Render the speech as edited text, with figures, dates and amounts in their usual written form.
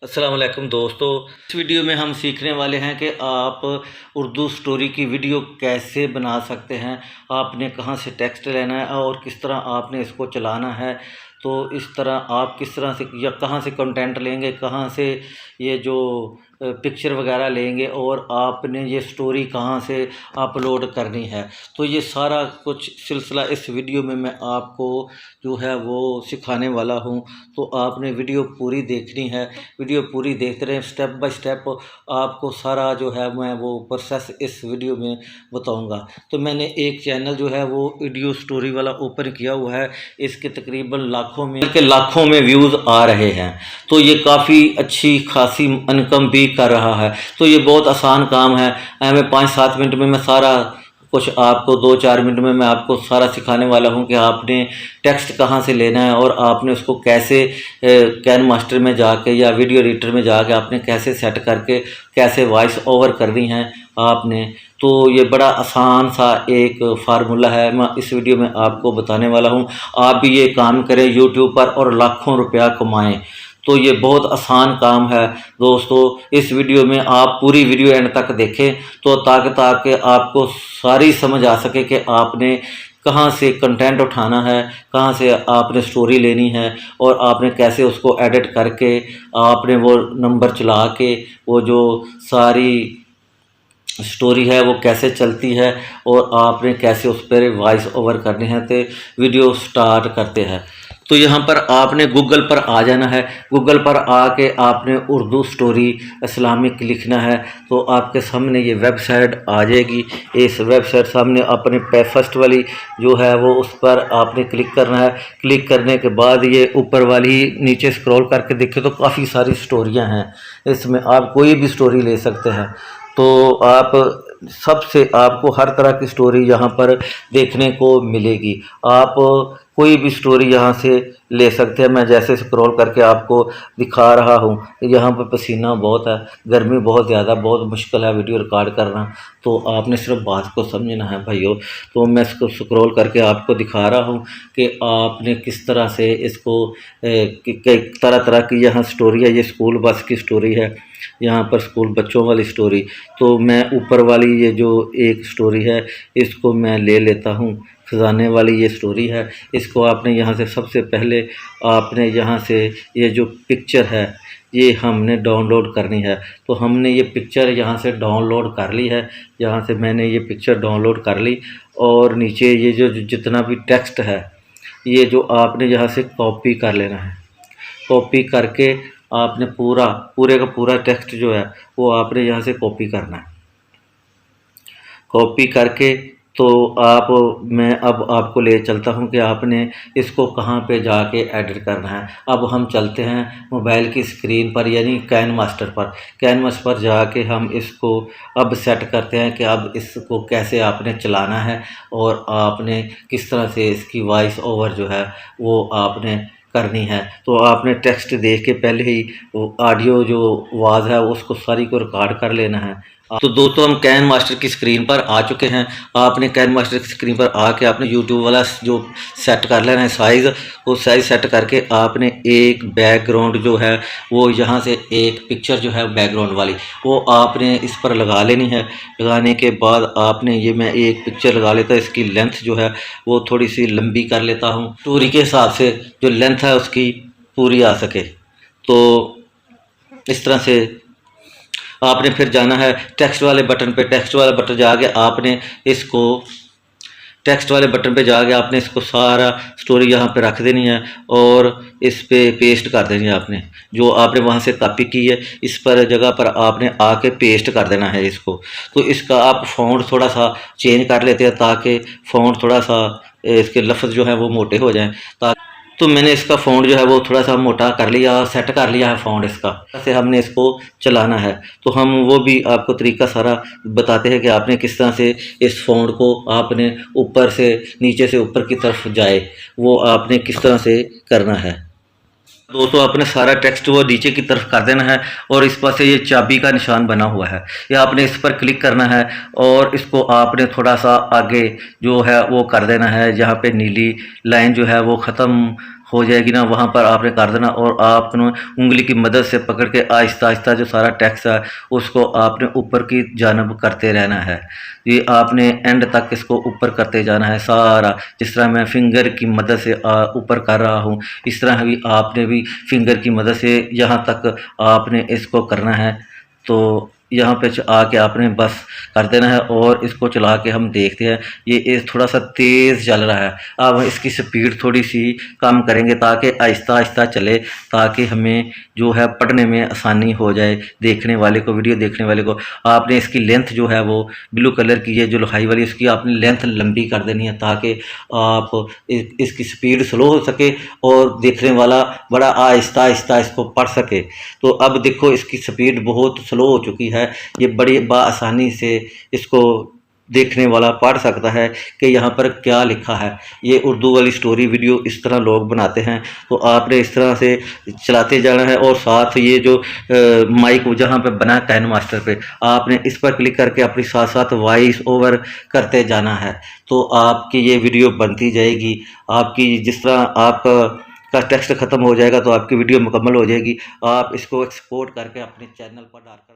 अस्सलाम वालेकुम दोस्तों। इस वीडियो में हम सीखने वाले हैं कि आप उर्दू स्टोरी की वीडियो कैसे बना सकते हैं। आपने कहां से टेक्स्ट लेना है और किस तरह आपने इसको चलाना है। तो इस तरह आप किस तरह से या कहां से कंटेंट लेंगे, कहां से ये जो पिक्चर वगैरह लेंगे और आपने ये स्टोरी कहां से अपलोड करनी है। तो ये सारा कुछ सिलसिला इस वीडियो में मैं आपको जो है वो सिखाने वाला हूं। तो आपने वीडियो पूरी देखनी है। वीडियो पूरी देखते रहें, स्टेप बाय स्टेप आपको सारा जो है मैं वो प्रोसेस इस वीडियो में बताऊंगा। तो मैंने एक चैनल जो है वो वीडियो स्टोरी वाला ओपन किया हुआ है। इसके तकरीबन लाखों में व्यूज़ आ रहे हैं। तो ये काफ़ी अच्छी खासी इनकम भी कर रहा है। तो ये बहुत आसान काम है। मैं 5-7 मिनट में मैं सारा कुछ आपको 2-4 मिनट में मैं आपको सारा सिखाने वाला हूं कि आपने टेक्स्ट कहां से लेना है और आपने उसको कैसे कैन मास्टर में जाके या वीडियो एडिटर में जाके आपने कैसे सेट करके कैसे वॉइस ओवर करनी है आपने। तो ये बड़ा आसान सा एक फार्मूला है, मैं इस वीडियो में आपको बताने वाला हूं। आप भी ये काम करें यूट्यूब पर और लाखों रुपया कमाएं। तो ये बहुत आसान काम है दोस्तों। इस वीडियो में आप पूरी वीडियो एंड तक देखें तो ताकि आपको सारी समझ आ सके कि आपने कहाँ से कंटेंट उठाना है, कहाँ से आपने स्टोरी लेनी है और आपने कैसे उसको एडिट करके आपने वो नंबर चला के वो जो सारी स्टोरी है वो कैसे चलती है और आपने कैसे उस पर वॉइस ओवर करनी है। तो वीडियो स्टार्ट करते हैं। तो यहाँ पर आपने गूगल पर आ जाना है। गूगल पर आके आपने उर्दू स्टोरी इस्लामिक लिखना है तो आपके सामने ये वेबसाइट आ जाएगी। इस वेबसाइट सामने अपने फर्स्ट वाली जो है वो उस पर आपने क्लिक करना है। क्लिक करने के बाद ये ऊपर वाली नीचे स्क्रॉल करके देखें तो काफ़ी सारी स्टोरियाँ हैं। इसमें आप कोई भी स्टोरी ले सकते हैं। तो आप सबसे आपको हर तरह की स्टोरी यहाँ पर देखने को मिलेगी। आप कोई भी स्टोरी यहाँ से ले सकते हैं। मैं जैसे स्क्रॉल करके आपको दिखा रहा हूँ। यहाँ पर पसीना बहुत है, गर्मी बहुत ज़्यादा, बहुत मुश्किल है वीडियो रिकॉर्ड करना। तो आपने सिर्फ बात को समझना है भाइयों। तो मैं इसको स्क्रॉल करके आपको दिखा रहा हूँ कि आपने किस तरह से इसको कई तरह तरह की यहाँ स्टोरी है। ये स्कूल बस की स्टोरी है, यहाँ पर स्कूल बच्चों वाली स्टोरी। तो मैं ऊपर वाली ये जो एक स्टोरी है इसको मैं ले लेता हूँ। खजाने वाली ये स्टोरी है। इसको आपने यहाँ से सबसे पहले आपने यहाँ से ये जो पिक्चर है ये हमने डाउनलोड करनी है। तो हमने ये पिक्चर यहाँ से डाउनलोड कर ली है। यहाँ से मैंने ये पिक्चर डाउनलोड कर ली और नीचे ये जो जितना भी टेक्स्ट है ये जो आपने यहाँ से कॉपी कर लेना है। कॉपी करके आपने पूरे का पूरा टेक्स्ट जो है वो आपने यहाँ से कॉपी करना है। कॉपी करके तो मैं अब आपको ले चलता हूँ कि आपने इसको कहाँ पे जाके एडिट करना है। अब हम चलते हैं मोबाइल की स्क्रीन पर यानी कैन मास्टर पर। कैन मास्टर पर जाके हम इसको अब सेट करते हैं कि अब इसको कैसे आपने चलाना है और आपने किस तरह से इसकी वॉइस ओवर जो है वो आपने करनी है। तो आपने टेक्स्ट देख के पहले ही वो ऑडियो जो आवाज़ है उसको सारी को रिकॉर्ड कर लेना है। तो दोस्तों हम कैन मास्टर की स्क्रीन पर आ चुके हैं। आपने कैन मास्टर की स्क्रीन पर आके आपने यूट्यूब वाला जो सेट कर लेना है साइज़, वो साइज़ सेट करके आपने एक बैकग्राउंड जो है वो यहाँ से एक पिक्चर जो है बैकग्राउंड वाली वो आपने इस पर लगा लेनी है। लगाने के बाद आपने ये मैं एक पिक्चर लगा लेता, इसकी लेंथ जो है वो थोड़ी सी लंबी कर लेता हूँ स्टोरी के हिसाब से जो लेंथ है उसकी पूरी आ सके। तो इस तरह से आपने फिर जाना है टेक्स्ट वाले बटन पे। टेक्स्ट वाले बटन जाके आपने इसको टेक्स्ट वाले बटन पे जाके आपने इसको सारा स्टोरी यहाँ पे रख देनी है और इस पे पेस्ट कर देनी है। आपने जो आपने वहाँ से कॉपी की है इस पर जगह पर आपने आके पेस्ट कर देना है इसको। तो इसका आप फ़ॉन्ट थोड़ा सा चेंज कर लेते हैं ताकि फ़ॉन्ट थोड़ा सा इसके लफ्ज़ जो है वो मोटे हो जाएँ। तो मैंने इसका फ़ॉन्ट जो है वो थोड़ा सा मोटा कर लिया, सेट कर लिया है फ़ॉन्ट इसका। ऐसे हमने इसको चलाना है। तो हम वो भी आपको तरीका सारा बताते हैं कि आपने किस तरह से इस फ़ॉन्ट को आपने ऊपर से नीचे से ऊपर की तरफ जाए वो आपने किस तरह से करना है। दोस्तों आपने सारा टेक्स्ट वो नीचे की तरफ कर देना है और इस पास से ये चाबी का निशान बना हुआ है, ये आपने इस पर क्लिक करना है और इसको आपने थोड़ा सा आगे जो है वो कर देना है। जहाँ पे नीली लाइन जो है वो ख़त्म हो जाएगी ना, वहाँ पर आपने कर देना और आपने उंगली की मदद से पकड़ के आहिस्ता आहिस्ता जो सारा टेक्स्ट है उसको आपने ऊपर की जानब करते रहना है। ये आपने एंड तक इसको ऊपर करते जाना है सारा, जिस तरह मैं फिंगर की मदद से ऊपर कर रहा हूँ, इस तरह भी आपने भी फिंगर की मदद से यहाँ तक आपने इसको करना है। तो यहाँ पे आके आपने बस कर देना है और इसको चला के हम देखते हैं। ये थोड़ा सा तेज़ चल रहा है, अब इसकी स्पीड थोड़ी सी कम करेंगे ताकि आहिस्ता आहिस्ता चले, ताकि हमें जो है पढ़ने में आसानी हो जाए, देखने वाले को, वीडियो देखने वाले को। आपने इसकी लेंथ जो है वो ब्लू कलर की है जो लोहाई वाली, इसकी आपने लेंथ लंबी कर देनी है ताकि आप इसकी स्पीड स्लो हो सके और देखने वाला बड़ा आहिस्ता आहिस्ता इसको पढ़ सके। तो अब देखो इसकी स्पीड बहुत स्लो हो चुकी है, ये बड़ी आसानी से इसको देखने वाला पढ़ सकता है कि यहाँ पर क्या लिखा है। ये उर्दू वाली स्टोरी वीडियो इस तरह लोग बनाते हैं, तो आपने इस तरह से चलाते जाना है और साथ ये जो माइक जहाँ पे बना है काइन मास्टर पे, आपने इस पर क्लिक करके अपनी साथ साथ वॉइस ओवर करते जाना है। तो आपकी ये वीडियो बनती जाएगी। आपकी जिस तरह आपका टेक्स्ट ख़त्म हो जाएगा तो आपकी वीडियो मुकम्मल हो जाएगी। आप इसको एक्सपोर्ट करके अपने चैनल पर डालकर